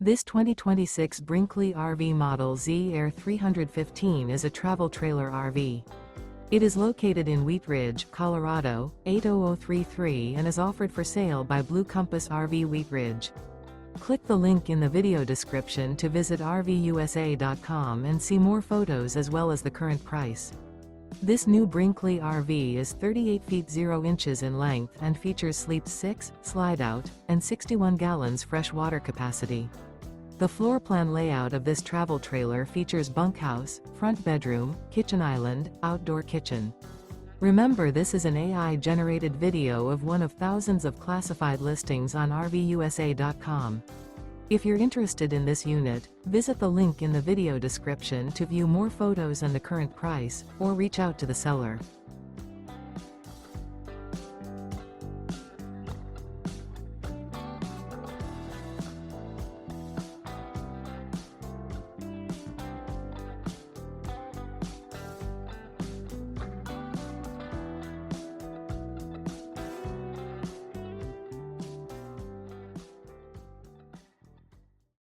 This 2026 Brinkley RV Model Z Air 315 is a travel trailer RV. It is located in Wheat Ridge, Colorado, 80033 and is offered for sale by Blue Compass RV Wheat Ridge. Click the link in the video description to visit RVUSA.com and see more photos as well as the current price. This new Brinkley RV is 38 feet 0 inches in length and features sleep 6, slide-out, and 61 gallons fresh water capacity. The floor plan layout of this travel trailer features bunkhouse, front bedroom, kitchen island, outdoor kitchen. Remember, this is an AI-generated video of one of thousands of classified listings on RVUSA.com. If you're interested in this unit, visit the link in the video description to view more photos and the current price, or reach out to the seller.